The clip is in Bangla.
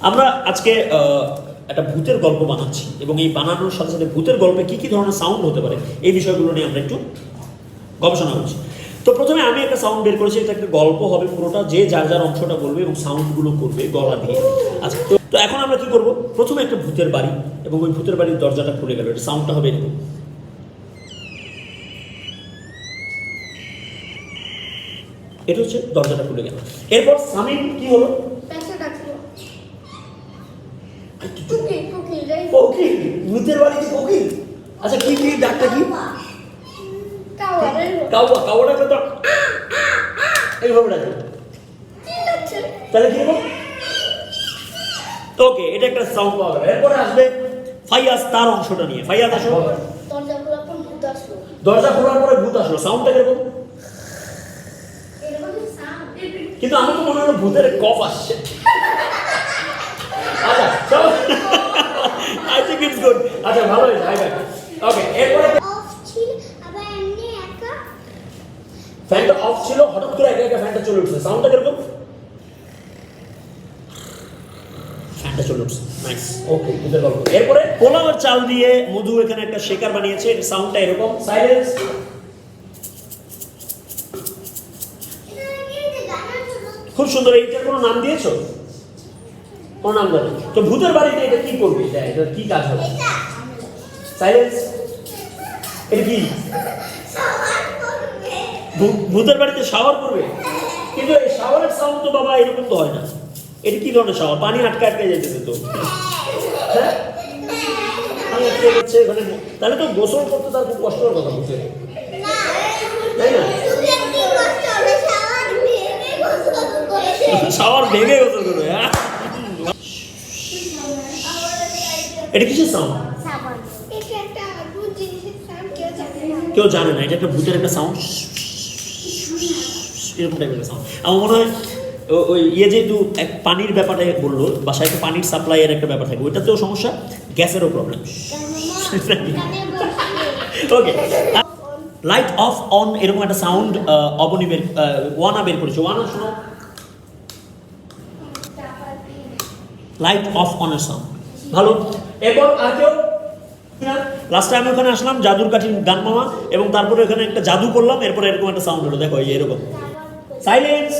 আমরা আজকে একটা ভূতের গল্প বানাচ্ছি এবং এই বানানোর সাথে সাথে ভূতের গল্পে কি কি ধরনের সাউন্ড হতে পারে এই বিষয়গুলো নিয়ে আমরা একটু গবেষণা করছি। তো প্রথমে আমি একটা সাউন্ড বের করেছি, এটা একটা গল্প হবে পুরোটা, যে যার যার অংশটা বলবে এবং সাউন্ডগুলো করবে গলা দিয়ে। আচ্ছা, তো এখন আমরা কি করব, প্রথমে একটা ভূতের বাড়ি এবং ওই ভূতের বাড়ির দরজাটা খুলে গেল, এটা সাউন্ডটা হবে এরকম। এটা হচ্ছে দরজাটা খুলে গেল। এরপর সামিন কি হলো, কোকিল, ভূতের বাড়িতে কোকিল। আচ্ছা কি কি ডাকটা কি, কাওয়া, কাওয়া ডাকলে তো এইভাবে ডাকে, তাহলে কি হবে? ওকে, এটা একটা সাউন্ড পাওয়া গেল। এরপরে আসবে ফাইয়াজ, তার অংশটা নিয়ে। ফাইয়াজ আসো। দরজা খোলার পরে ভূত আসলো, সাউন্ডটা কিরকম? কিন্তু আমি তো মনে হলো ভূতের কফ আসছে। আচ্ছা চলো, আই থিংক ইটস গুড। আচ্ছা ভালো হয়েছে, আই ব্যাক। ওকে, এরপরে ফ্যানটা অফ ছিল, হঠাৎ করে একা একা ফ্যানটা চলে উঠছে, সাউন্ডটা কিরকম? ফ্যানটা চলে উঠছে, নাইস। ওকে, ভূতের গল্প। এরপরে পোলাওয়ের চাল দিয়ে মধু এখানে একটা শেকার বানিয়েছে, এর সাউন্ডটা এরকম। সাইলেন্স। খুব সুন্দর। এইটার কোনো নাম দিয়েছো? কোনো নাম দেবে? তো ভূতের বাড়িতে এটা কি করবে, এটা কি কাজ হবে? সাইলেন্স। এটা কি? ভূতের বাড়িতে শাওয়ার করবে, কিন্তু এই শাওয়ারের সাউন্ড তো বাবা এরকম তো হয় না। এটা কি ধরনের শাওয়ার? পানি আটকে আটকে যেতেছে তো, হ্যাঁ পানি আটকে যাচ্ছে ওখানে, তাহলে তো গোসল করতে তার খুব কষ্ট হওয়ার কথা বুঝছে, তাই না? শাওয়ার ভেঙে গোসল করবে, হ্যাঁ। এটা কিসের সাউন্ড? কেউ জানে না, এটা একটা ভূতের একটা সাউন্ড, এরকম টাইপের একটা সাউন্ড। আমার মনে হয় ওই যেহেতু এক পানির ব্যাপারে বললো, বাসায় একটা পানির সাপ্লাইয়ের একটা ব্যাপার থাকে, ওইটাতেও সমস্যা, গ্যাসেরও problem. Okay, light off on এরকম একটা সাউন্ড অবনী ওয়ানা বের করেছে। ওয়ানা শোনো, লাইট অফ অনের সাউন্ড। ভালো। এরপর আর কেউ? লাস্টে আমি ওখানে আসলাম জাদুর কাঠি গান মামা, এবং তারপরে ওখানে একটা জাদু করলাম, এরপর এরকম একটা সাউন্ড হলো, দেখো এই এরকম। সাইলেন্স।